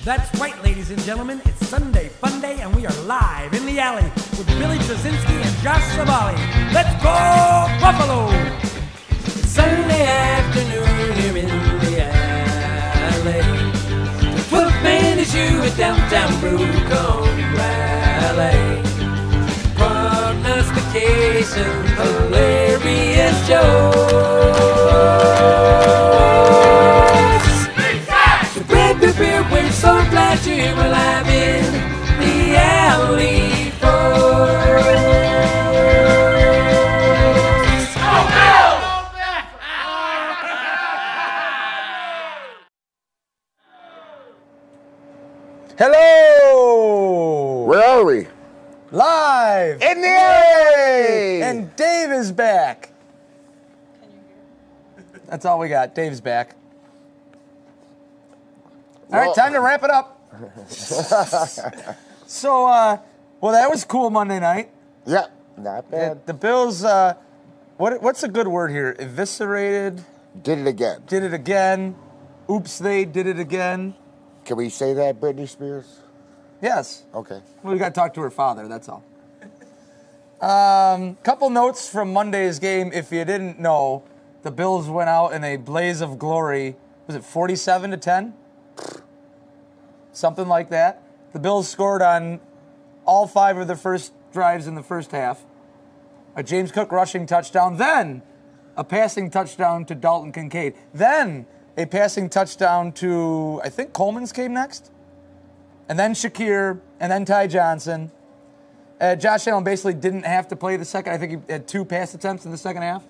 That's right, ladies and gentlemen. It's Sunday Fun Day, and we are live in the alley with Billy Trzynski and Josh Savali. Let's go, Buffalo! Sunday afternoon here in the alley. The 12th man is you at downtown Brewcomb Rally. Prognostication, hilarious jokes. The Brad Pitt Beer, we're so glad you're here. We're live in the alley, folks. Hello! Where are we? Live! In the alley! And Dave is back. That's all we got. Dave's back. All right, time to wrap it up. So, well, that was cool Monday night. Yeah, not bad. The Bills, what's a good word here? Eviscerated? Did it again. Did it again. Oops, they did it again. Can we say that, Britney Spears? Yes. Okay. Well, we got to talk to her father, that's all. Couple notes from Monday's game. If you didn't know, the Bills went out in a blaze of glory. Was it 47-10? Something like that. The Bills scored on all 5 of their first drives in the first half. A James Cook rushing touchdown. Then a passing touchdown to Dalton Kincaid. Then a passing touchdown to, I think Coleman's came next. And then Shakir, and then Ty Johnson. Josh Allen basically didn't have to play the second. I think he had 2 pass attempts in the second half.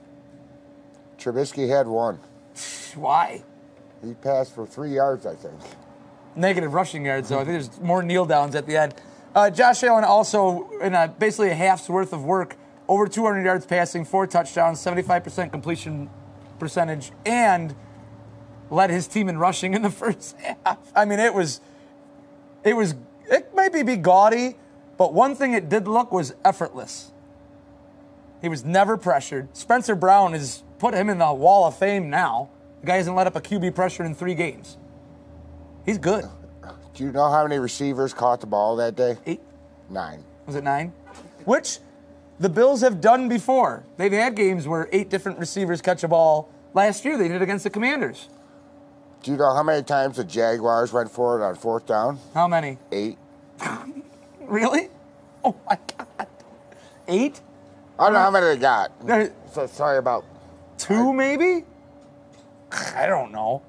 Trubisky had 1. Why? He passed for 3 yards, I think. Negative rushing yards, though. I think there's more kneel downs at the end. Josh Allen also, in basically a half's worth of work, over 200 yards passing, 4 touchdowns, 75% completion percentage, and led his team in rushing in the first half. I mean, it might be gaudy, but one thing it did look was effortless. He was never pressured. Spencer Brown has put him in the Wall of Fame now. The guy hasn't let up a QB pressure in 3 games. He's good. Do you know how many receivers caught the ball that day? 8? 9. Was it 9? Which the Bills have done before. They've had games where 8 different receivers catch a ball. Last year they did it against the Commanders. Do you know how many times the Jaguars went for it on 4th down? How many? 8. Really? Oh, my God. 8? I don't know how many they got. There- So sorry about 2 maybe? I don't know.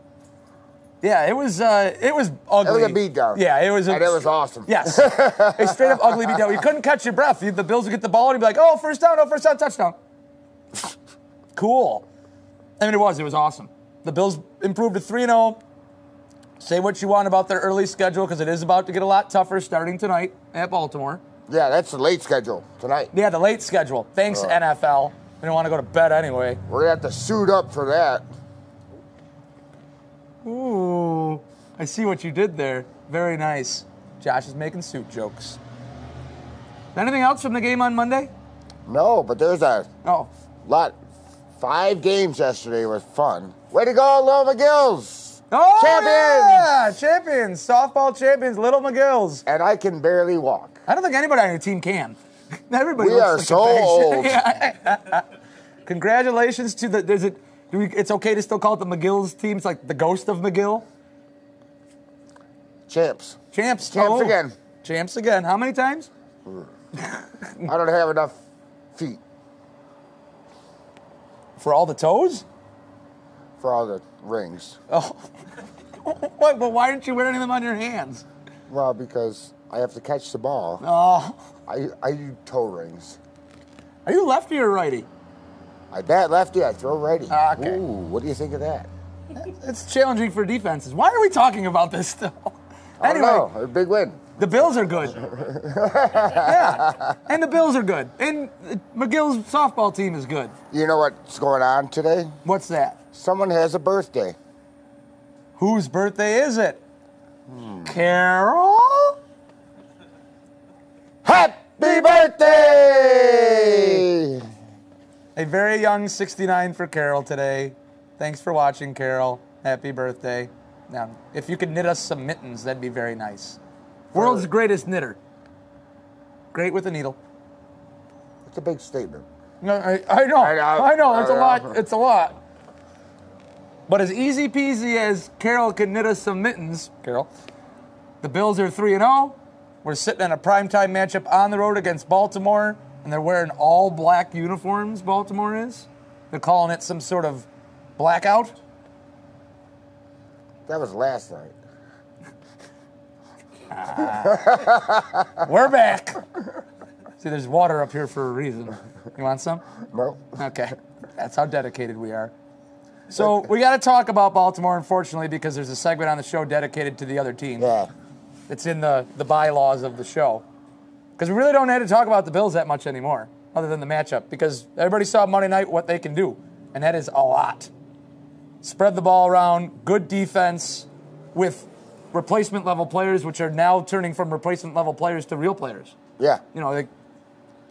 Yeah, it was ugly. It was a beatdown. Yeah, it was. And it was awesome. Yes, a straight up ugly beatdown. You couldn't catch your breath. The Bills would get the ball and you'd be like, "Oh, first down! Oh, first down! Touchdown!" Cool. I mean, it was awesome. The Bills improved to 3-0. Say what you want about their early schedule because it is about to get a lot tougher starting tonight at Baltimore. Yeah, that's the late schedule tonight. Yeah, the late schedule. Thanks, NFL. We don't want to go to bed anyway. We're going to have to suit up for that. Ooh, I see what you did there. Very nice. Josh is making suit jokes. Anything else from the game on Monday? No, but there's a lot. 5 games yesterday was fun. Way to go, Little McGills! Oh, Champions! yeah! Champions! Softball champions, Little McGills. And I can barely walk. I don't think anybody on your team can. Everybody We looks are like so a bag. old. Yeah. Congratulations to the. It's okay to still call it the McGill's team. It's like the ghost of McGill. Champs. Champs. Champs again. Champs again. How many times? I don't have enough feet For all the toes? for all the rings. Oh. What? But why aren't you wearing them on your hands? Well, because I have to catch the ball. Oh. I do toe rings. Are you lefty or righty? I bat lefty, I throw righty. Okay. Ooh, what do you think of that? It's challenging for defenses. Why are we talking about this still? I don't Anyway, know. A big win. the Bills are good. Yeah. And the Bills are good. And McGill's softball team is good. You know what's going on today? What's that? Someone has a birthday. Whose birthday is it? Carol? Happy birthday! A very young 69 for Carol today. Thanks for watching, Carol. Happy birthday. Now, if you could knit us some mittens, that'd be very nice. World's greatest knitter. Great with a needle. It's a big statement. No, I know. It's a lot. It's a lot. But as easy peasy as Carol can knit us some mittens, Carol, the Bills are 3-0. We're sitting in a primetime matchup on the road against Baltimore, and they're wearing all black uniforms, Baltimore is. They're calling it some sort of blackout. That was last night. We're back. See, there's water up here for a reason. You want some? No. Okay. That's how dedicated we are. So we got to talk about Baltimore, unfortunately, because there's a segment on the show dedicated to the other team. Yeah. It's in the bylaws of the show. Because we really don't have to talk about the Bills that much anymore, other than the matchup, because everybody saw Monday night what they can do, and that is a lot. Spread the ball around, good defense with replacement-level players, which are now turning from replacement-level players to real players. Yeah. You know,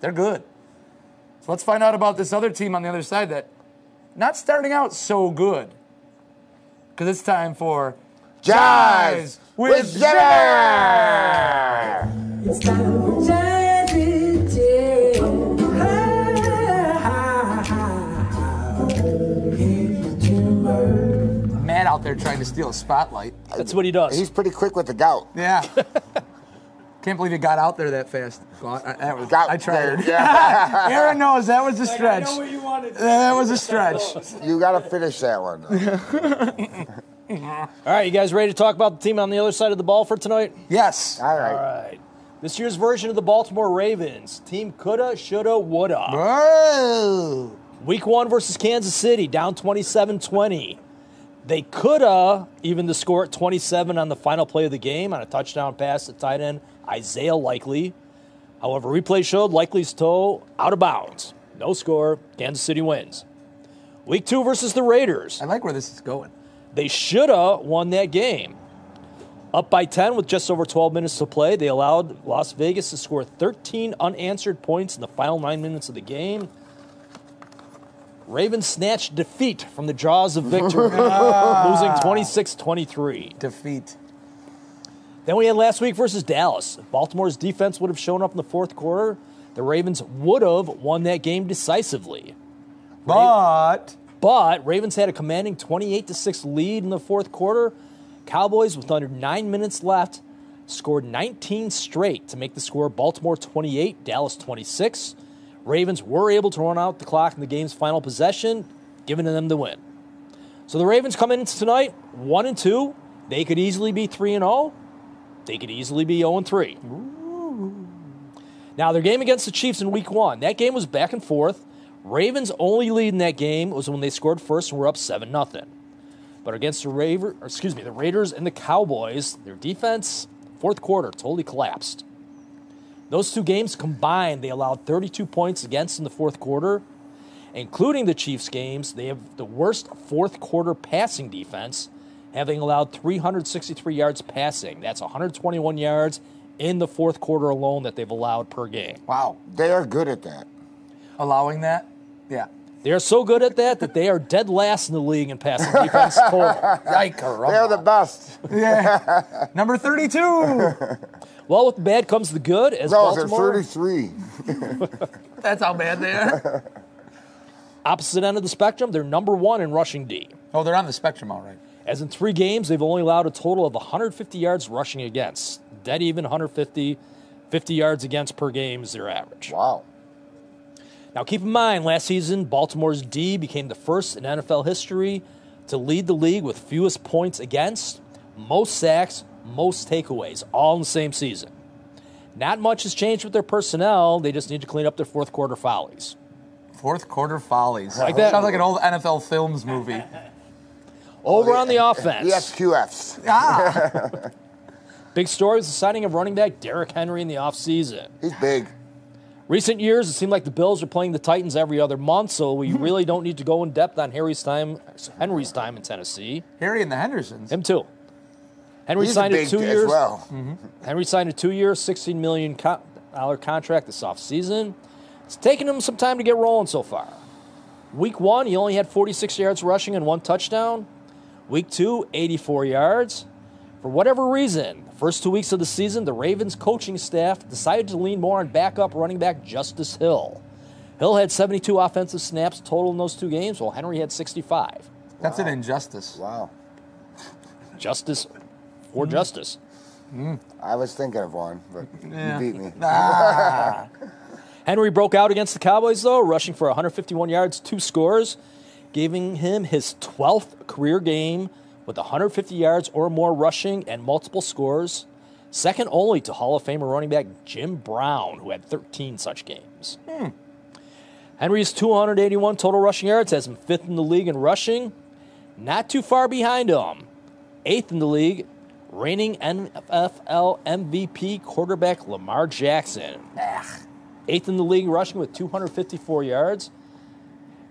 they're good. So let's find out about this other team on the other side that not starting out so good. Because it's time for Jives with Jimmer! It's time for Jive with Jimmer. Matt out there trying to steal a spotlight. That's what he does. He's pretty quick with the gout. Yeah. Can't believe he got out there that fast. Well, I tried. Yeah. Aaron knows that was a stretch. I know what you wanted. That was a stretch. You got to finish that one. All right, you guys ready to talk about the team on the other side of the ball for tonight? Yes. All right. All right. This year's version of the Baltimore Ravens. Team coulda, shoulda, woulda. Whoa. Week 1 versus Kansas City, down 27-20. They coulda even the score at 27 on the final play of the game on a touchdown pass to tight end Isaiah Likely. However, replay showed Likely's toe out of bounds. No score. Kansas City wins. Week 2 versus the Raiders. I like where this is going. They shoulda won that game. Up by 10 with just over 12 minutes to play, they allowed Las Vegas to score 13 unanswered points in the final 9 minutes of the game. Ravens snatched defeat from the jaws of victory, losing 26-23. Defeat. Then we had last week versus Dallas. If Baltimore's defense would have shown up in the fourth quarter, the Ravens would have won that game decisively. But Ravens had a commanding 28-6 lead in the fourth quarter. Cowboys, with under 9 minutes left, scored 19 straight to make the score Baltimore 28, Dallas 26. Ravens were able to run out the clock in the game's final possession, giving them the win. So the Ravens come into tonight 1-2. They could easily be 3-0. They could easily be 0-3. Now, their game against the Chiefs in Week 1, that game was back and forth. Ravens' only lead in that game was when they scored first and were up 7-0. But against the Raiders and the Cowboys, their defense, fourth quarter, totally collapsed. Those two games combined, they allowed 32 points against in the fourth quarter. Including the Chiefs games, they have the worst fourth quarter passing defense, having allowed 363 yards passing. That's 121 yards in the fourth quarter alone that they've allowed per game. wow, They are good at that. allowing that? Yeah. They are so good at that they are dead last in the league in passing defense total. They're the best. Yeah. Number 32. Well, with the bad comes the good. As No, they're Baltimore, 33. That's how bad they are. opposite end of the spectrum, they're number 1 in rushing D. Oh, they're on the spectrum, all right. As in 3 games, they've only allowed a total of 150 yards rushing against. Dead even 150, 50 yards against per game is their average. Wow. Now, keep in mind, last season, Baltimore's D became the first in NFL history to lead the league with fewest points against, most sacks, most takeaways, all in the same season. Not much has changed with their personnel. They just need to clean up their fourth quarter follies. Fourth quarter follies. Like that. Sounds like an old NFL Films movie. Over on the offense. The SQFs. Ah. Big story was the signing of running back Derrick Henry in the offseason. He's big. Recent years, it seemed like the Bills are playing the Titans every other month, so we really don't need to go in depth on Henry's time in Tennessee. Harry and the Hendersons. Him too. Henry He's signed a a big 2 years. as well. Henry signed a 2-year, $16 million contract this offseason. It's taken him some time to get rolling so far. Week 1, he only had 46 yards rushing and 1 touchdown. Week 2, 84 yards. For whatever reason, the first 2 weeks of the season, the Ravens coaching staff decided to lean more on backup running back Justice Hill. Hill had 72 offensive snaps total in those 2 games, while Henry had 65. That's an injustice. Wow. Justice for justice. I was thinking of one, but you beat me. Henry broke out against the Cowboys, though, rushing for 151 yards, 2 scores, giving him his 12th career game with 150 yards or more rushing and multiple scores, second only to Hall of Famer running back Jim Brown, who had 13 such games. Henry's 281 total rushing yards has him 5th in the league in rushing, not too far behind him. 8th in the league, reigning NFL MVP quarterback Lamar Jackson. 8th in the league rushing with 254 yards.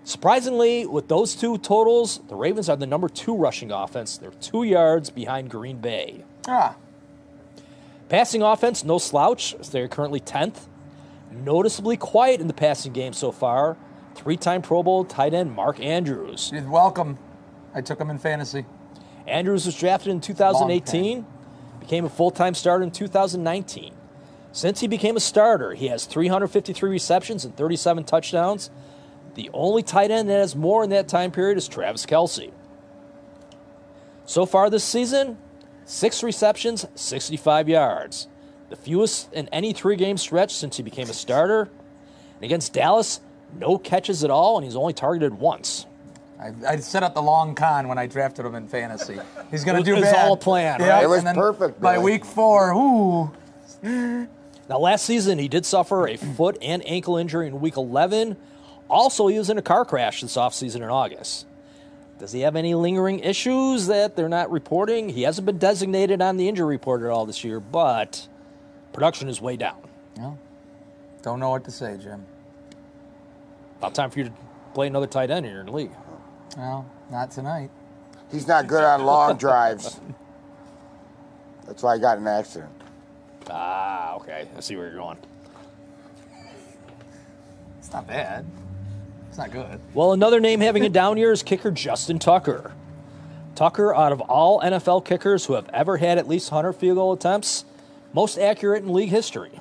Surprisingly, with those 2 totals, the Ravens are the number 2 rushing offense. They're 2 yards behind Green Bay. Passing offense, no slouch. They're currently 10th. Noticeably quiet in the passing game so far. 3-time Pro Bowl tight end Mark Andrews. You're welcome. I took him in fantasy. Andrews was drafted in 2018, became a full-time starter in 2019. Since he became a starter, he has 353 receptions and 37 touchdowns. The only tight end that has more in that time period is Travis Kelce. So far this season, 6 receptions, 65 yards. The fewest in any 3-game stretch since he became a starter. And against Dallas, no catches at all, and he's only targeted once. I set up the long con when I drafted him in fantasy. He's going to do It was bad. all a plan, Yep, right? It was and then perfect, By Billy. week 4, ooh. Now, last season, he did suffer a foot and ankle injury in Week 11. Also, he was in a car crash this offseason in August. Does he have any lingering issues that they're not reporting? He hasn't been designated on the injury report at all this year, but production is way down. No. Don't know what to say, Jim. About time for you to play another tight end in your league. Well, not tonight. He's not good on long drives. That's why I got in an accident. Ah, okay. I see where you're going. It's not bad. It's not good. Well, another name having a down year is kicker Justin Tucker. Tucker, out of all NFL kickers who have ever had at least 100 field goal attempts, most accurate in league history.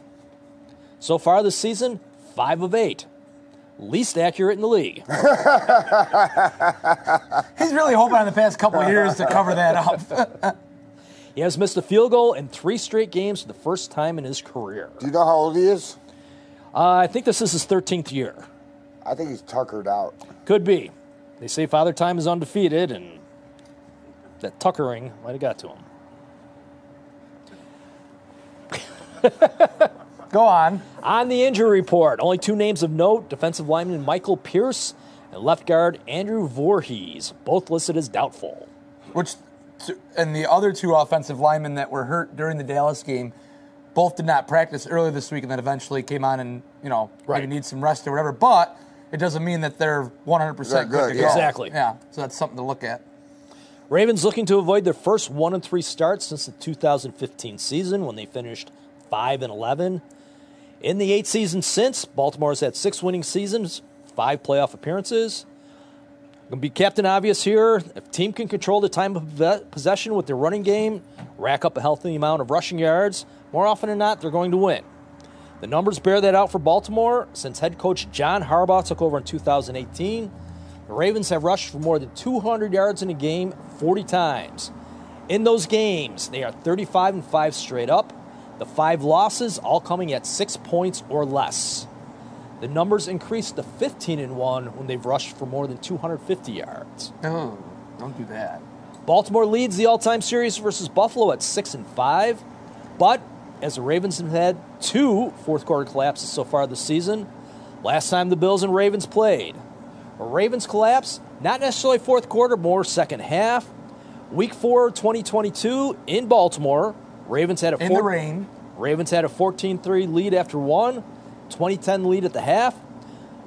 So far this season, 5 of 8. Least accurate in the league. He's really hoping in the past couple of years to cover that up. He has missed a field goal in 3 straight games for the first time in his career. Do you know how old he is? I think this is his 13th year. I think he's tuckered out. Could be. They say Father Time is undefeated, and that tuckering might have got to him. Go on. On the injury report, only 2 names of note, defensive lineman Michael Pierce and left guard Andrew Voorhees, both listed as doubtful. And the other 2 offensive linemen that were hurt during the Dallas game both did not practice earlier this week and then eventually came on and, maybe need some rest or whatever. But it doesn't mean that they're 100% They're good, to yeah. go. Exactly. Yeah, so that's something to look at. Ravens looking to avoid their first 1-3 start since the 2015 season when they finished 5-11. In the 8 seasons since, Baltimore's had 6 winning seasons, 5 playoff appearances. Going to be Captain Obvious here. If team can control the time of possession with their running game, rack up a healthy amount of rushing yards, more often than not, they're going to win. The numbers bear that out for Baltimore. Since head coach John Harbaugh took over in 2018, the Ravens have rushed for more than 200 yards in a game 40 times. In those games, they are 35-5 straight up. The 5 losses all coming at 6 points or less. The numbers increased to 15-1 when they've rushed for more than 250 yards. Oh, don't do that. Baltimore leads the all-time series versus Buffalo at 6-5, but as the Ravens have had 2 fourth-quarter collapses so far this season, last time the Bills and Ravens played, a Ravens collapse, not necessarily fourth quarter, more second half. Week 4, 2022 in Baltimore, Ravens had In the rain. Ravens had a 14-3 lead after 1, 20-10 lead at the half.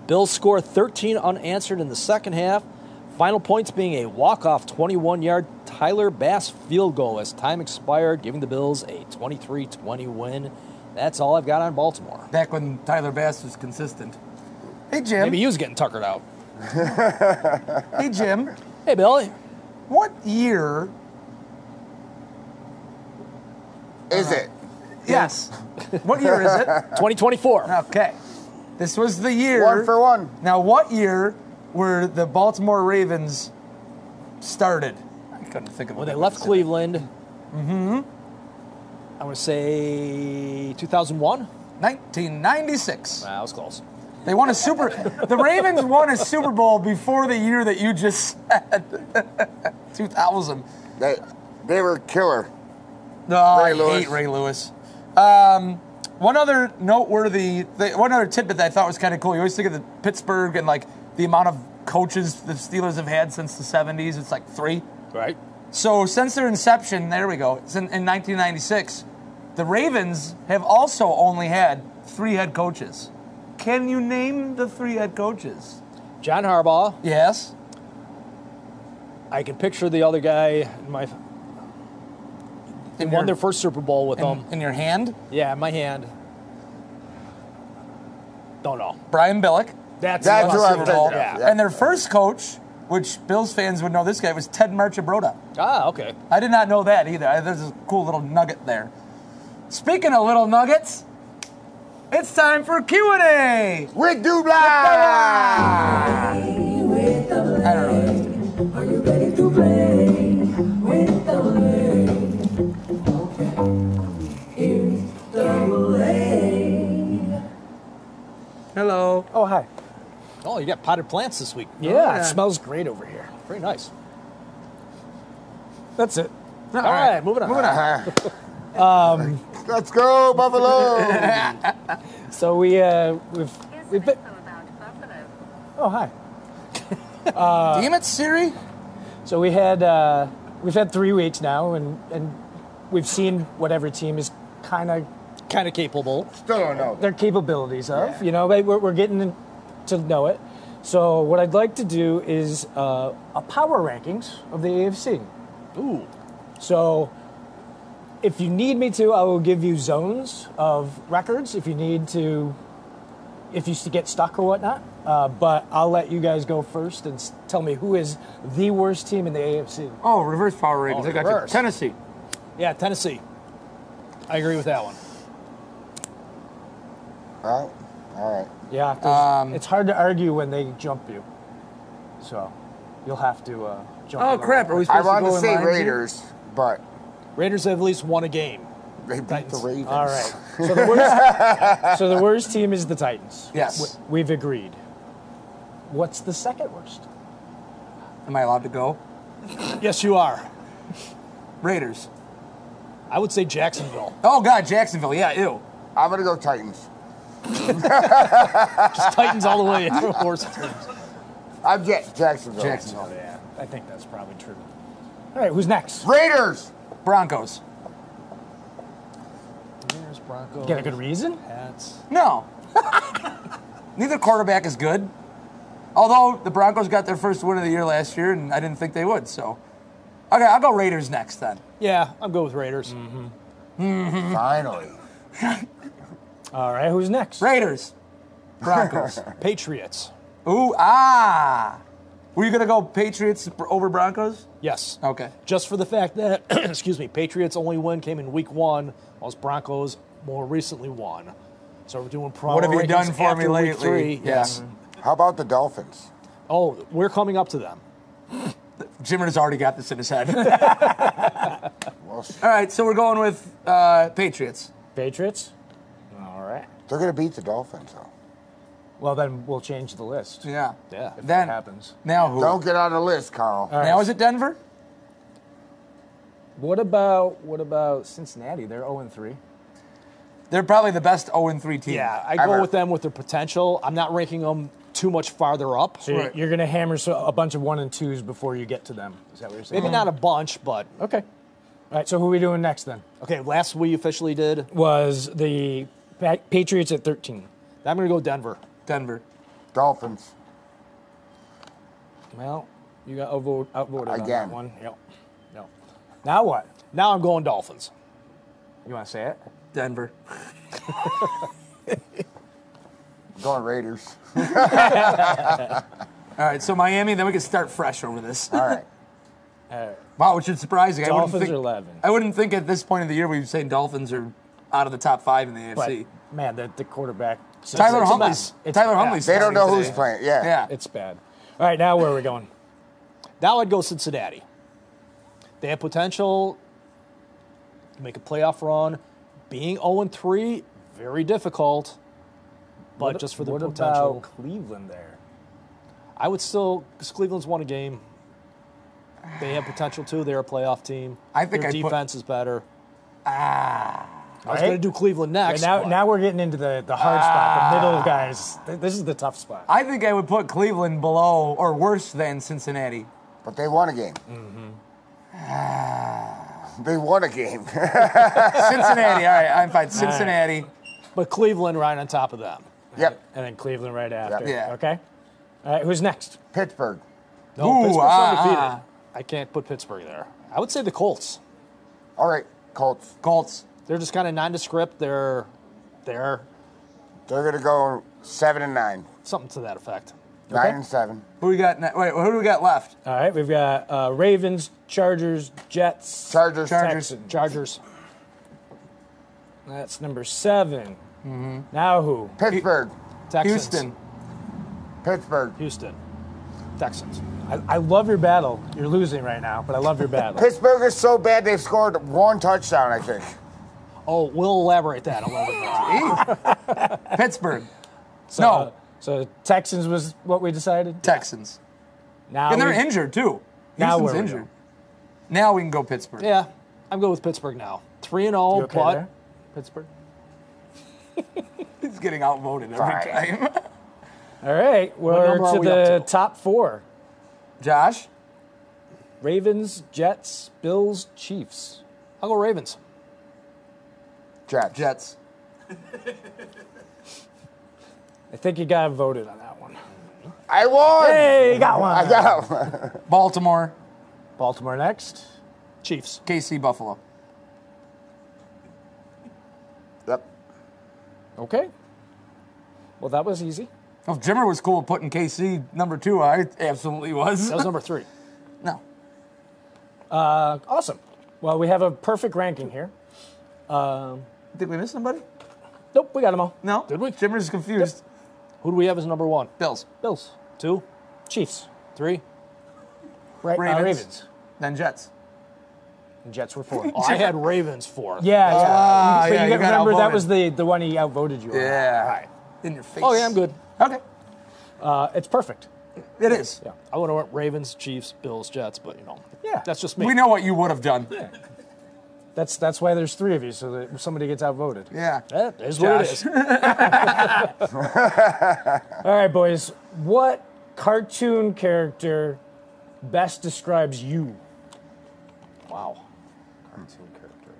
Bills score 13 unanswered in the second half. Final points being a walk-off 21-yard Tyler Bass field goal as time expired, giving the Bills a 23-20 win. That's all I've got on Baltimore. Back when Tyler Bass was consistent. Hey, Jim. Maybe he was getting tuckered out. Hey, Jim. Hey, Billy. What year Is it? Yes. What year is it? 2024. Okay. This was the year. 1 for 1. Now, what year were the Baltimore Ravens started? I couldn't think of it. When they left Cleveland. Mm-hmm. I want to say 2001. 1996. That was close. They won a Super. The Ravens won a Super Bowl before the year that you just said. 2000. They were killer. No, I Ray Lewis. hate Ray Lewis. One other tidbit that I thought was kind of cool. You always think of the Pittsburgh and like the amount of coaches the Steelers have had since the 70s. It's like 3. Right. So since their inception, there we go, in 1996, the Ravens have also only had 3 head coaches. Can you name the 3 head coaches? John Harbaugh. Yes. I can picture the other guy in my. They won their first Super Bowl with them. In your hand? Yeah, in my hand. Don't know. Brian Billick. That's who I'm Super Bowl. thinking of, yeah. And their first coach, which Bills fans would know this guy, was Ted Marchibroda. Ah, okay. I did not know that either. There's a cool little nugget there. Speaking of little nuggets, it's time for Q&A. With Dubla! I don't know. Are you ready to play with double A? Okay. Here's double A. Hello. Oh, hi. Oh, you got potted plants this week. Yeah, it smells great over here. Very nice. That's it. All right, moving on. Let's go, Buffalo! So we've been. Oh, hi. Damn it, Siri. So we've had 3 weeks now, and we've seen what every team is kind of Capable. Still don't know. their capabilities of. You know, we're getting to know it. So what I'd like to do is a power rankings of the AFC. Ooh. So if you need me to, I will give you zones of records if you get stuck or whatnot. But I'll let you guys go first and tell me who is the worst team in the AFC. Oh, reverse power ratings. Oh, I got you. reverse. Tennessee. Yeah, Tennessee. I agree with that one. All right. Yeah, 'cause it's hard to argue when they jump you. So you'll have to jump. Oh, in crap. Are we I supposed to wanted go to in say line, G? Raiders, but Raiders have at least won a game. they beat Titans. the Ravens. All right. So the worst team is the Titans. Yes. We've agreed. What's the second worst? Am I allowed to go? Yes, you are. Raiders. I would say Jacksonville. Oh, God, Jacksonville. Yeah, ew. I'm going to go Titans. Just Titans all the way. Worst teams. I'm Jacksonville. Jacksonville. Yeah, I think that's probably true. All right, who's next? Raiders! Broncos. Raiders, Broncos. Get a good reason? Pats. No. Neither quarterback is good. Although the Broncos got their first win of the year last year, and I didn't think they would. So, okay, I'll go Raiders next then. Yeah, I'm good with Raiders. Finally. All right, who's next? Raiders. Broncos. Patriots. Ooh, ah. Were you going to go Patriots over Broncos? Yes. Okay. Just for the fact that, excuse me, Patriots' only win came in week 1, whilst Broncos more recently won. So we're doing power What have you rankings done for me after lately? week 3. Yes. How about the Dolphins? Oh, we're coming up to them. Jimmer's already got this in his head. Well, All right, so we're going with Patriots. Patriots? All right. they're going to beat the Dolphins, though. Well, then we'll change the list. Yeah. Yeah. If Then that happens. Now who? Don't get on the list, Carl. All right. Now is it Denver? What about Cincinnati? They're 0-3. They're probably the best 0-3 team. Yeah, I Ever. go with them with their potential. I'm not ranking them too much farther up. So you're going to hammer a bunch of 1 and 2s before you get to them. Is that what you're saying? Maybe not a bunch, but Okay. All right, so who are we doing next then? okay. Last we officially did. Was the Patriots at 13. I'm going to go Denver. Denver. Dolphins. Well, you got outvoted on Again. that one. Yep. No. Now what? Now I'm going Dolphins. You want to say it? Denver. Going Raiders. All right, so Miami, then we can start fresh over this. All right. Wow, which is surprising. Dolphins are 11. I wouldn't think at this point of the year we'd say Dolphins are out of the top 5 in the But, AFC. man, the quarterback. Tyler it's Huntley's. bad. It's Tyler bad. Huntley's. They don't know starting who's today. playing. Yeah. Yeah. It's bad. All right, now where are we going? Now I'd go Cincinnati. They have potential to make a playoff run. Being 0-3, very difficult. But just for the what potential. about Cleveland there? I would still, because Cleveland's won a game. They have potential too. They're a playoff team. I think their I'd put- defense is better. I was Right? going to do Cleveland next. Okay, but- now we're getting into the hard spot, the middle guys. This is the tough spot. I think I would put Cleveland below or worse than Cincinnati. But they won a game. They won a game. Cincinnati, all right, I'm fine. Cincinnati. But Cleveland right on top of them. Yep. And then Cleveland right after. Yeah. Okay. All right, who's next? Pittsburgh. No, Ooh, Pittsburgh's undefeated. ah. I can't put Pittsburgh there. I would say the Colts. All right, Colts. Colts. They're just kind of nondescript. They're They're gonna go 7-9, something to that effect. 9-7. Who we got? Wait, who do we got left? All right, we've got Ravens, Chargers, Jets, Chargers. Texans. Chargers. That's number 7. Now who? Pittsburgh. Texans. Houston. Pittsburgh. Houston. Texans. I love your battle. You're losing right now, but I love your battle. Pittsburgh is so bad they've scored 1 touchdown, I think. Oh, we'll elaborate that a little bit more. Pittsburgh. So Texans was what we decided. Texans. Now And they're we- injured, too. Now Houston's where we injured. go? Now we can go Pittsburgh. Yeah, I'm good with Pittsburgh now. 3-0, You okay but there? Pittsburgh. He's getting outvoted every Fine. time. All right, we're number are to we the up to? top 4. Josh? Ravens, Jets, Bills, Chiefs. I'll go Ravens. Jets. Jets. I think you got voted on that one. I won. Hey, you got one. I got him. Baltimore. Baltimore next. Chiefs. KC, Buffalo. Yep. Okay. Well, that was easy. If Jimmer was cool with putting KC number 2, I absolutely was. That was number 3. No. Awesome. Well, we have a perfect ranking here. Did we miss somebody? Nope, we got them all. No. Did we? Jimmer's confused. Who do we have as number 1? Bills. Bills. 2? Chiefs. 3? Right. Ravens. Ravens. Then Jets. And Jets were 4. Oh, I had Ravens 4. Yeah. Ah, But yeah, you you got remember that outvoted. was the one he outvoted you on. Yeah. All right. In your face. Oh, yeah, I'm good. Okay. It's perfect. It is. Yeah. I would have went Ravens, Chiefs, Bills, Jets, but, Yeah. that's just me. We know what you would have done. That's why there's 3 of you, so that somebody gets outvoted. Yeah. That is what it Josh. is. All right, boys. What cartoon character best describes you? Wow. Cartoon character.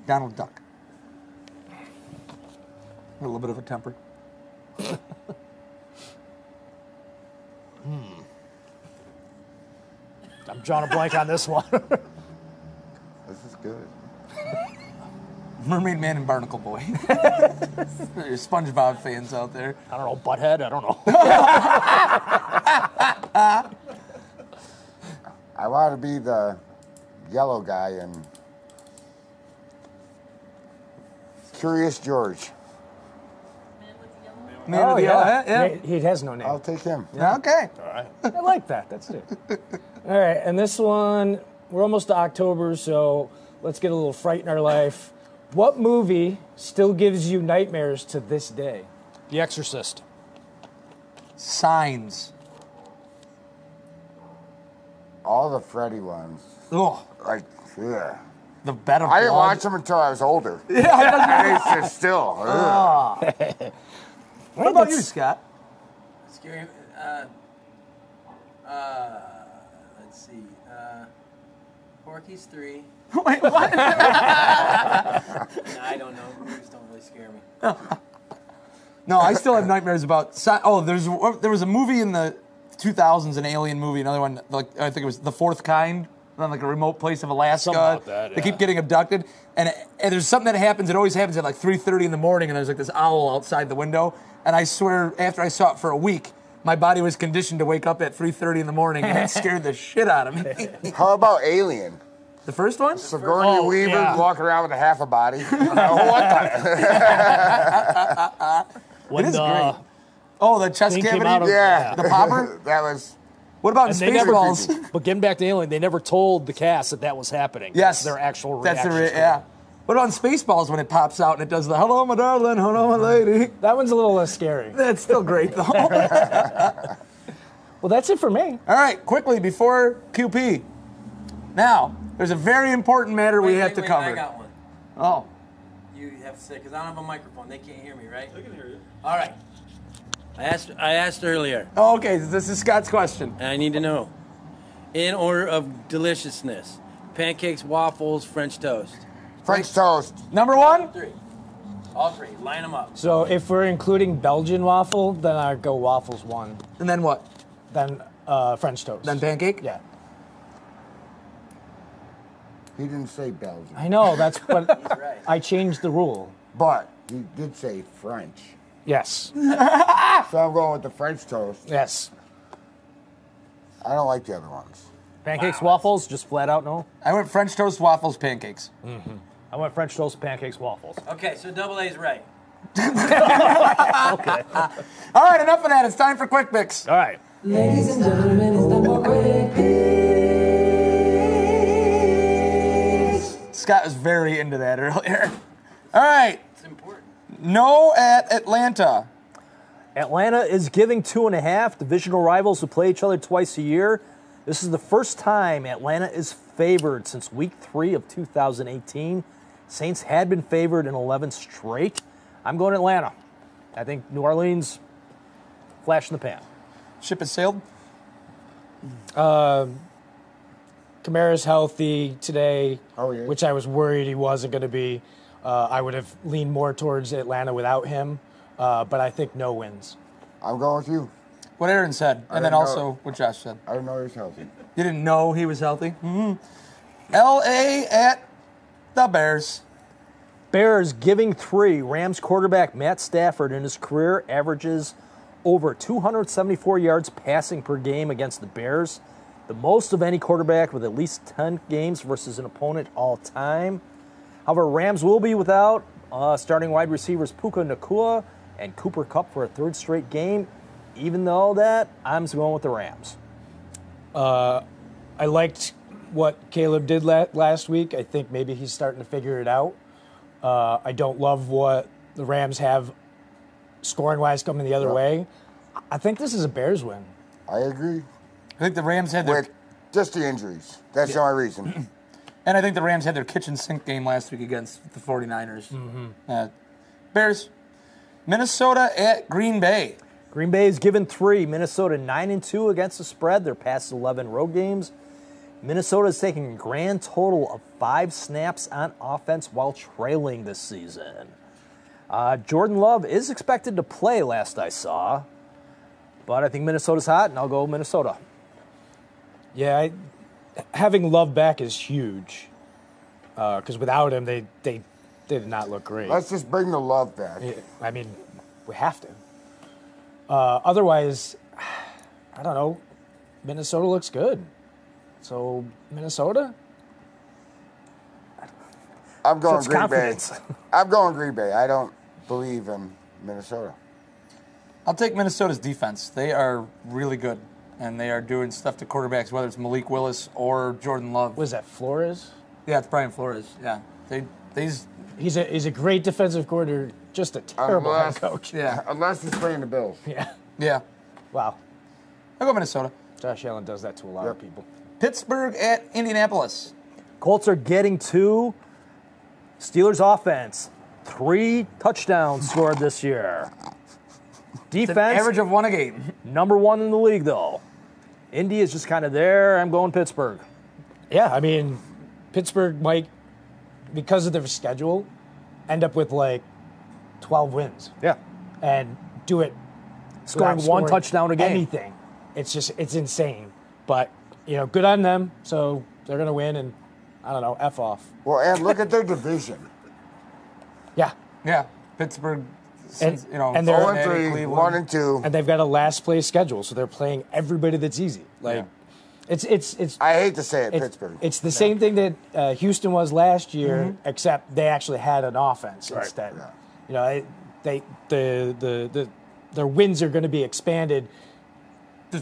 Donald Duck. A little bit of a temper. I'm drawing a blank on this one. This is good. Mermaid Man and Barnacle Boy. Your SpongeBob fans out there. I don't know, Butthead? I don't know. I want to be the yellow guy and Curious George. Man with the yellow hat? Yeah. He has no name. I'll take him. Okay. I like that. That's it. All right, and this one, we're almost to October, so let's get a little fright in our life. What movie still gives you nightmares to this day? The Exorcist. Signs. All the Freddy ones. Oh, Like, yeah. the bed of I didn't blood. watch them until I was older. And it's just still. ugh. What about you, Scott? Scary. Let's see. Porky's 3. Wait, what? No, I don't know. Movies don't really scare me. No, I still have nightmares about. There was a movie in the 2000s, an alien movie. Another one, like I think it was The Fourth Kind, on like a remote place of Alaska. Something about that, They yeah. keep getting abducted, and there's something that happens. It always happens at like 3:30 in the morning, and there's like this owl outside the window. And I swear, after I saw it for a week, My body was conditioned to wake up at 3:30 in the morning, and it scared the shit out of me. How about Alien? The first one? Sigourney Weaver walking around with a half a body. What When It is the- great. Oh, the chest Thing came cavity? out of- Yeah. The popper? That was... What about And they never, Spaceballs? but getting back to Alien, they never told the cast that was happening. Yes. That's their actual That's reaction. the yeah. What about Spaceballs when it pops out and it does the hello, my darling, hello, my lady? That one's a little less scary. That's still great, though. Well, that's it for me. All right, quickly, before QP. Now, there's a very important matter we have to cover. I got one. Oh. You have to say, because I don't have a microphone. They can't hear me, right? They can hear you. All right. I asked earlier, Oh, okay, this is Scott's question. and I need to know. In order of deliciousness, pancakes, waffles, French toast. French toast. Number one? Three. All three. Line them up. So if we're including Belgian waffle, then I'd go waffles 1. And then what? Then French toast. Then pancake? Yeah. He didn't say Belgian. I know, that's what right. I changed the rule. But he did say French. Yes. So I'm going with the French toast. Yes. I don't like the other ones. Pancakes, waffles, just flat out no. I went French toast, waffles, pancakes. I went French toast, pancakes, waffles. Okay, so double A's right. Okay. All right, enough of that. It's time for Quick Picks. All right. Ladies and gentlemen, it's time for quick picks. Scott was very into that earlier. All right, It's important. no at Atlanta. Atlanta is giving 2.5. Divisional rivals who play each other twice a year. This is the first time Atlanta is favored since week 3 of 2018. Saints had been favored in 11 straight. I'm going Atlanta. I think New Orleans, flash in the pan. Ship has sailed. Kamara's healthy today, Oh, yeah. which I was worried he wasn't going to be. I would have leaned more towards Atlanta without him, but I think no wins. I'm going with you. What Aaron said, and then didn't know. also what Josh said. I didn't know he was healthy. You didn't know he was healthy? Mm-hmm. L.A. at the Bears. Bears giving 3. Rams quarterback Matt Stafford in his career averages over 274 yards passing per game against the Bears, the most of any quarterback with at least 10 games versus an opponent all time. However, Rams will be without starting wide receivers Puka Nacua and Cooper Kupp for a 3rd straight game. Even though that, I'm going with the Rams. I liked what Caleb did last week. I think maybe he's starting to figure it out. I don't love what the Rams have scoring-wise coming the other way. I think this is a Bears win. I agree. I think the Rams had their With just the injuries. That's the only reason. and I think the Rams had their kitchen sink game last week against the 49ers. Bears. Minnesota at Green Bay. Green Bay is given 3. Minnesota 9-2 against the spread. Their past 11 road games. Minnesota is taking a grand total of 5 snaps on offense while trailing this season. Jordan Love is expected to play, last I saw. But I think Minnesota's hot, and I'll go Minnesota. Yeah, having Love back is huge. Because without him, they did not look great. Let's just bring the love back. I mean, we have to. Otherwise, I don't know. Minnesota looks good. So, Minnesota? I'm going Such Green confidence. Bay. I'm going Green Bay. I don't believe in Minnesota. I'll take Minnesota's defense. They are really good, and they are doing stuff to quarterbacks, whether it's Malik Willis or Jordan Love. Was that Flores? Yeah, it's Brian Flores. Yeah, He's a great defensive coordinator, just a terrible head coach. yeah, Unless he's playing the Bills. Yeah. yeah. Wow. I'll go Minnesota. Josh Allen does that to a lot of people. Pittsburgh at Indianapolis. Colts are getting 2. Steelers offense, 3 touchdowns scored this year. It's an Defense, average of 1 a game. number 1 in the league, though. Indy is just kind of there. I'm going Pittsburgh. Yeah, I mean, Pittsburgh might, because of their schedule, end up with like 12 wins Yeah. and do it Scoring without one touchdown a game. Anything. It's insane. But, good on them. So they're going to win and, I don't know, F off. Well, and look at their division. Yeah. Yeah, Pittsburgh since, And- you know, and they're- 0-3, 0-3, 1-2. And they've got a last place schedule, so they're playing everybody that's easy. Like, it's I hate to say it, it's, Pittsburgh. it's the same thing that Houston was last year, except they actually had an offense instead. Yeah. You know, their wins are going to be expanded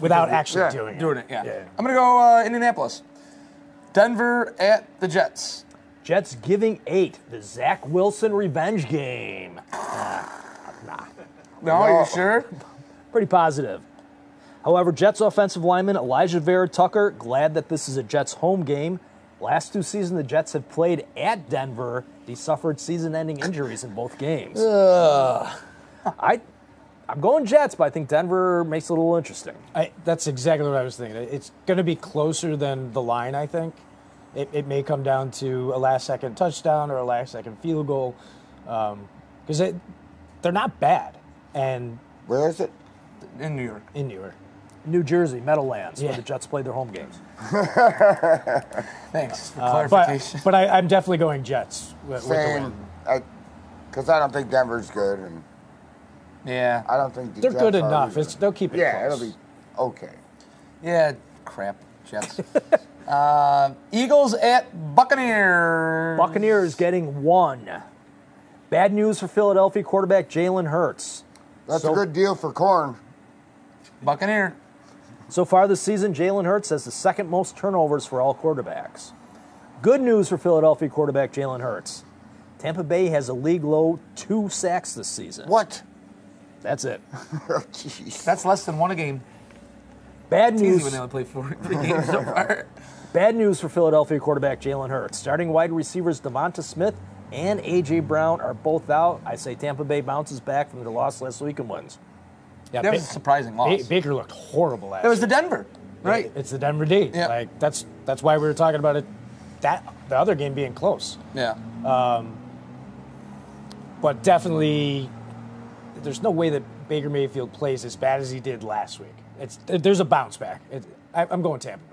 without actually doing it. Yeah. I'm going to go Indianapolis. Denver at the Jets. Jets giving 8. The Zach Wilson revenge game. No, are you sure? Pretty positive. However, Jets offensive lineman Elijah Vera Tucker, glad that this is a Jets home game. Last 2 seasons, the Jets have played at Denver. He suffered season-ending injuries in both games. I'm going Jets, but I think Denver makes it a little interesting. That's exactly what I was thinking. It's going to be closer than the line, I think. It may come down to a last-second touchdown or a last-second field goal because they're not bad. And Where is it? In New York. in New York. New Jersey, Meadowlands, where Yeah. the Jets play their home games. Thanks for clarification. But I'm definitely going Jets with the Same. win. Because I don't think Denver's good, and Yeah. I don't think the They're Jets good are enough. either. They'll keep it Yeah, close. it'll be okay. Yeah, crap, Jets. Eagles at Buccaneers. Buccaneers getting 1. Bad news for Philadelphia quarterback Jalen Hurts. That's a good deal for corn. Buccaneer. So far this season, Jalen Hurts has the second most turnovers for all quarterbacks. Good news for Philadelphia quarterback Jalen Hurts. Tampa Bay has a league-low 2 sacks this season. What? That's it. Oh, jeez. That's less than 1 a game. Bad It's easy news. when they only play 3 games so far. Bad news for Philadelphia quarterback Jalen Hurts. Starting wide receivers Devonta Smith and A.J. Brown are both out. I say Tampa Bay bounces back from their loss last week and wins. Yeah, That was a surprising loss. Baker looked horrible last That was the year. Denver, right? It's the Denver D. Yeah. Like that's why we were talking about it. That the other game being close, Yeah. but definitely, there's no way that Baker Mayfield plays as bad as he did last week. There's a bounce back. I'm going Tampa Bay.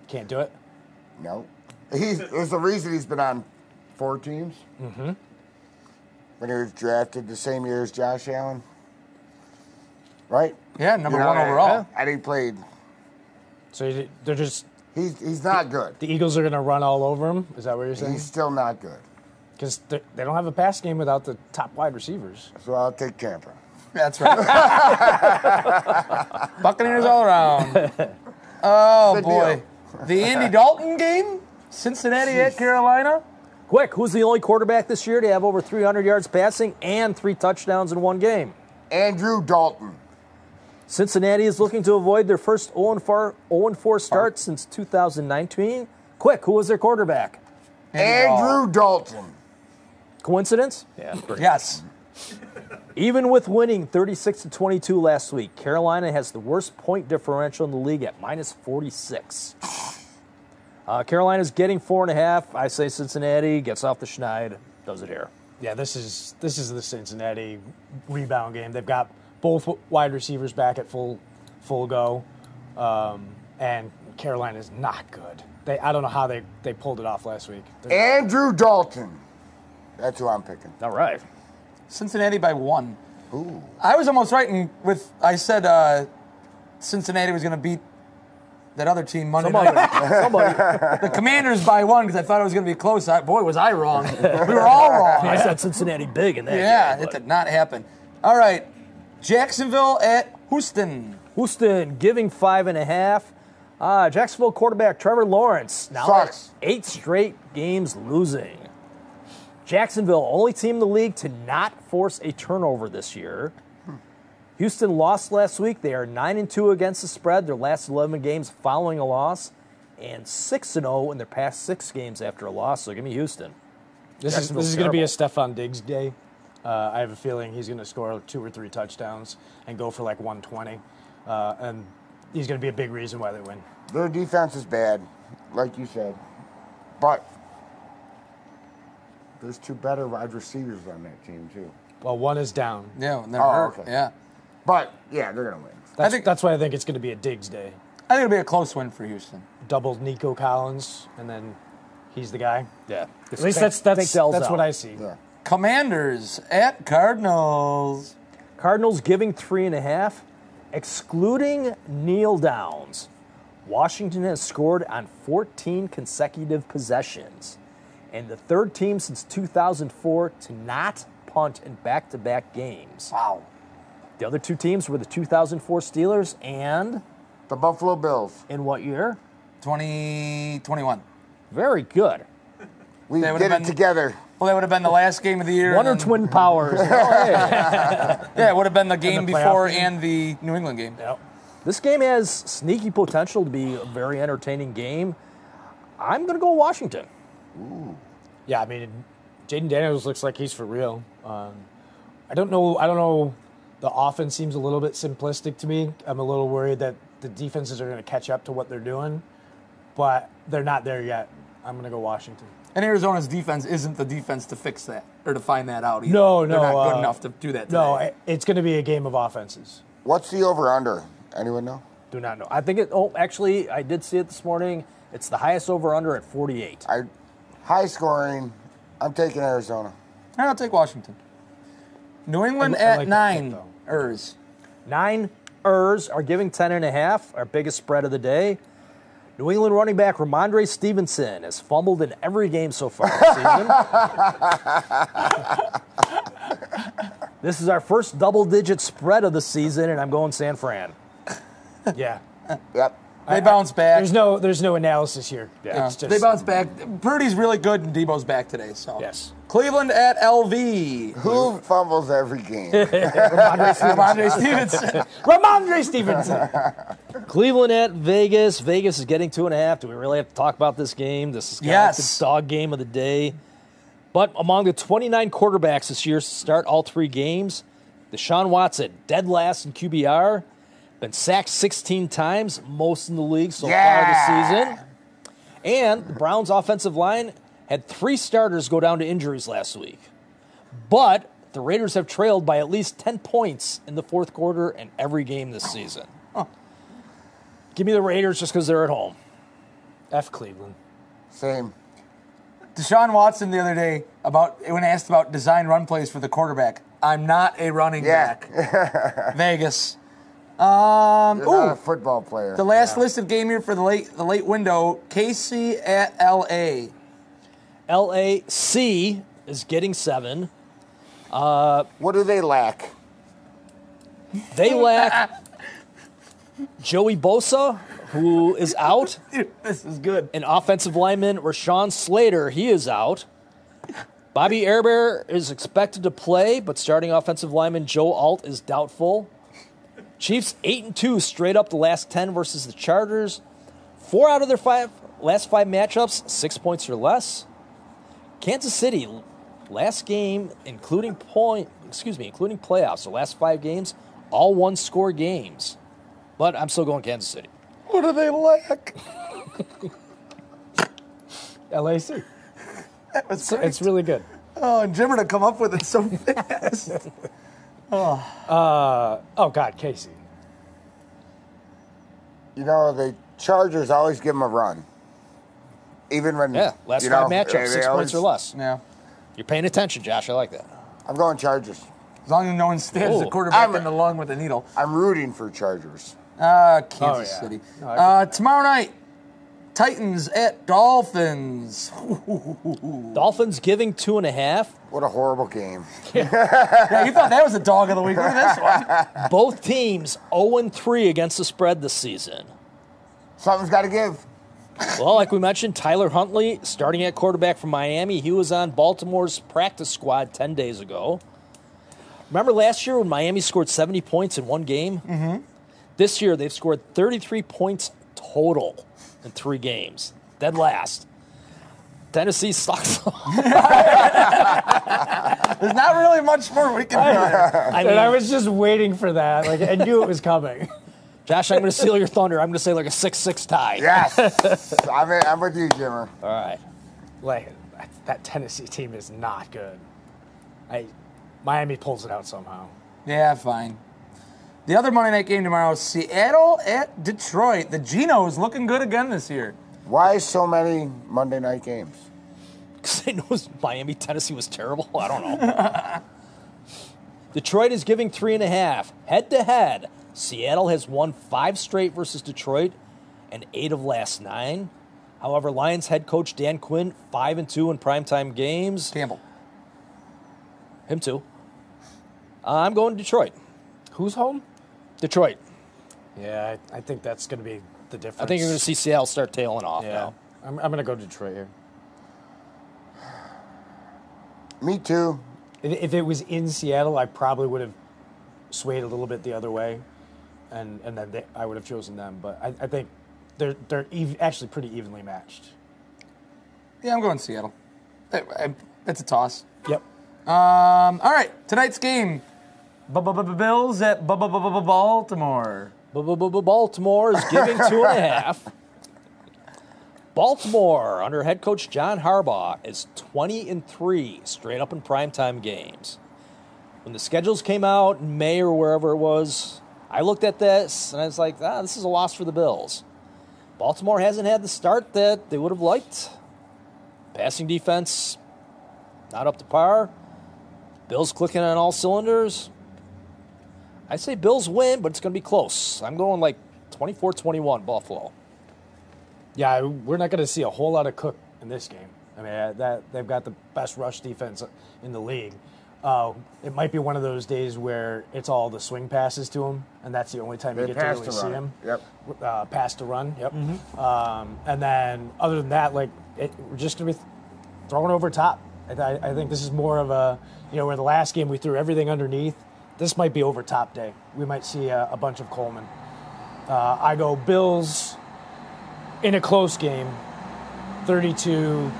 Can't do it. No. There's a reason he's been on 4 teams. Mm-hmm. When he was drafted the same year as Josh Allen. Right? Yeah, number 1 overall. And he played. So they're just He's not good. the Eagles are going to run all over him. Is that what you're saying? He's still not good. Because they don't have a pass game without the top wide receivers. So I'll take Tampa. That's right. Buccaneers all around. Oh, Good boy. The Andy Dalton game? Cincinnati at Carolina? Quick, who's the only quarterback this year to have over 300 yards passing and 3 touchdowns in one game? Andrew Dalton. Cincinnati is looking to avoid their first 0-4 start since 2019. Quick, who was their quarterback? Andrew Dalton. Coincidence? Yeah. Yes. Even with winning 36-22 last week, Carolina has the worst point differential in the league at -46. Carolina's getting 4.5. I say Cincinnati gets off the schneid, does it here. Yeah, this is the Cincinnati rebound game. They've got both wide receivers back at full go, and Carolina's not good. I don't know how they pulled it off last week. Andrew Dalton. That's who I'm picking. All right. Cincinnati by 1. Ooh. I was almost right I said Cincinnati was going to beat that other team Monday night. Somebody. The Commanders by 1 because I thought it was going to be close. Boy, was I wrong. We were all wrong. I said Cincinnati big in that Yeah, game. it did not happen. All right. Jacksonville at Houston. Houston giving 5.5. Jacksonville quarterback Trevor Lawrence now Sucks. 8 straight games losing. Jacksonville, only team in the league to not force a turnover this year. Houston lost last week. They are 9-2 against the spread. Their last 11 games following a loss, and 6-0 in their past 6 games after a loss. So give me Houston. This is going to be a Stephon Diggs day. I have a feeling he's going to score 2 or 3 touchdowns and go for like 120, and he's going to be a big reason why they win. Their defense is bad, like you said. But there's 2 better wide receivers on that team, too. Well, one is down. Yeah, they're Oh, hurt. okay. Yeah. But, yeah, they're going to win. That's why I think it's going to be a Diggs day. I think it'll be a close win for Houston. Double Nico Collins, and then he's the guy. Yeah. At least that's what I see. Yeah. Commanders at Cardinals. Cardinals giving 3.5, excluding kneel downs. Washington has scored on 14 consecutive possessions, and the third team since 2004 to not punt in back-to-back games. Wow. The other two teams were the 2004 Steelers and The Buffalo Bills. in what year? 2021. Very good. We They did would've it been- together. Well, that would have been the last game of the year. Wonder and then- Twin Powers. Oh, yeah. Yeah, it would have been the game the playoff before game. and the New England game. Yep. This game has sneaky potential to be a very entertaining game. I'm going to go Washington. Yeah, I mean, Jaden Daniels looks like he's for real. I don't know. The offense seems a little bit simplistic to me. I'm a little worried that the defenses are going to catch up to what they're doing, but they're not there yet. I'm going to go Washington. And Arizona's defense isn't the defense to fix that or to find that out either. No, They're not good uh, enough to do that today. No, it's going to be a game of offenses. What's the over-under? Anyone know? Do not know. I think it. Oh, actually, I did see it this morning. It's the highest over/under at 48. High scoring. I'm taking Arizona. I'll take Washington. New England I at like that 9. pick, though. Ers. 9 Ers are giving 10.5, our biggest spread of the day. New England running back Ramondre Stevenson has fumbled in every game so far this season. This is our first double-digit spread of the season, and I'm going San Fran. Yeah. Yep. They bounce back. There's no analysis here. Yeah. It's just, They bounce back. Purdy's really good, and Debo's back today. So Yes. Cleveland at LV. Who fumbles every game? Ramondre Stevenson. Ramondre Stevenson. Cleveland at Vegas. Vegas is getting 2.5. Do we really have to talk about this game? This is kind of like Yes. the dog game of the day. But among the 29 quarterbacks this year to start all three games, Deshaun Watson, dead last in QBR, been sacked 16 times, most in the league so far this season. And the Browns' offensive line had 3 starters go down to injuries last week. But the Raiders have trailed by at least 10 points in the fourth quarter in every game this season. Give me the Raiders just because they're at home. F Cleveland. Same. Deshaun Watson the other day, when asked about design run plays for the quarterback, I'm not a running back. Vegas. You're not a football player. The last listed game here for the late window, KC at LA. LAC is getting 7. What do they lack? They lack Joey Bosa, who is out, This is good. and offensive lineman Rashawn Slater, he is out. Bobby Airbear is expected to play, but starting offensive lineman Joe Alt is doubtful. Chiefs 8-2 straight up the last 10 versus the Chargers. 4 out of their last 5 matchups, 6 points or less. Kansas City, last game, including playoffs, the last 5 games, all 1-score games. But I'm still going Kansas City. What do they lack? LAC. It's really good. Oh, and Jimmer to come up with it so fast. Oh, God, Casey. You know, the Chargers always give them a run. Even when, Last you 5 know, matchups, they 6 points or less. Yeah. You're paying attention, Josh. I like that. I'm going Chargers. As long as no one stabs the Oh. quarterback in the lung with a needle. I'm rooting for Chargers. Kansas yeah. City. No, Tomorrow night, Titans at Dolphins. Dolphins giving 2.5. What a horrible game. Yeah, you thought that was a dog of the week. Look at this one. Both teams 0-3 against the spread this season. Something's got to give. Well, like we mentioned, Tyler Huntley, starting at quarterback from Miami, he was on Baltimore's practice squad 10 days ago. Remember last year when Miami scored 70 points in one game? Mm-hmm. This year they've scored 33 points total in 3 games. Dead last. Tennessee sucks. There's not really much more we can do there. I And I mean, was just waiting for that. Like, I knew it was coming. Josh, I'm going to steal your thunder. I'm going to say like a 6-6 tie. Yes. I'm with you, Jimmer. All right. Like, that Tennessee team is not good. Miami pulls it out somehow. Yeah, fine. The other Monday night game tomorrow is Seattle at Detroit. The Geno's looking good again this year. Why so many Monday night games? Because I know Miami, Tennessee was terrible. I don't know. Detroit is giving 3.5. Head-to-head, Seattle has won 5 straight versus Detroit and 8 of last 9. However, Lions head coach Dan Quinn, 5-2 in primetime games. Campbell. Him too. I'm going Detroit. Who's home? Detroit. Yeah, I think that's going to be the difference. I think you're going to see Seattle start tailing off Yeah, now. I'm going to go Detroit here. Me too. If it was in Seattle, I probably would have swayed a little bit the other way, and then I would have chosen them. But I think they're actually pretty evenly matched. Yeah, I'm going Seattle. It's a toss. Yep. All right, tonight's game. Bills at Baltimore. Baltimore is giving 2.5. Baltimore, under head coach John Harbaugh, is 20-3 straight up in primetime games. When the schedules came out in May or wherever it was, I looked at this and I was like, this is a loss for the Bills. Baltimore hasn't had the start that they would have liked. Passing defense, not up to par. Bills clicking on all cylinders. I say Bills win, but it's going to be close. I'm going like 24-21 Buffalo. Yeah, we're not going to see a whole lot of Cook in this game. I mean, they've got the best rush defense in the league. It might be one of those days where it's all the swing passes to him, and that's the only time you get to really see him. Yep. Pass to run. Yep. And then other than that, we're just going to be throwing over top. I think this is more of a, where the last game we threw everything underneath. This might be over top day. We might see a bunch of Coleman. I go Bills in a close game, 32-28.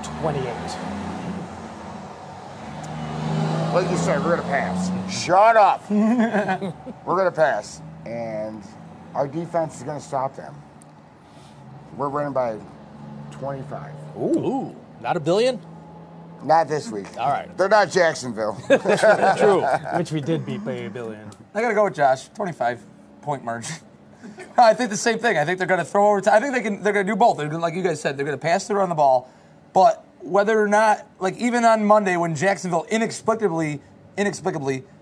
Like you said, we're going to pass. Shut up. We're going to pass. And our defense is going to stop them. We're winning by 25. Ooh. Not a billion? Not this week. All right. They're not Jacksonville. True. Which we did beat by $1 billion. I got to go with Josh. 25-point margin. I think the same thing. I think they're going to throw over. I think they're going to do both. They're gonna, like you guys said, they're going to pass through on the ball. But whether or not, even on Monday when Jacksonville inexplicably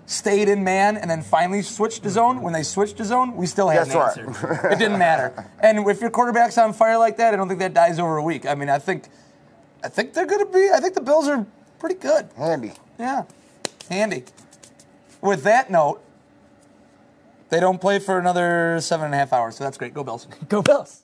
stayed in man and then finally switched to zone, when they switched to zone, we still had an answer. It didn't matter. And if your quarterback's on fire like that, I don't think that dies over a week. I mean, I think they're going to be. I think the Bills are pretty good. Handy. Yeah, handy. With that note, they don't play for another 7.5 hours, so that's great. Go Bills. Go Bills.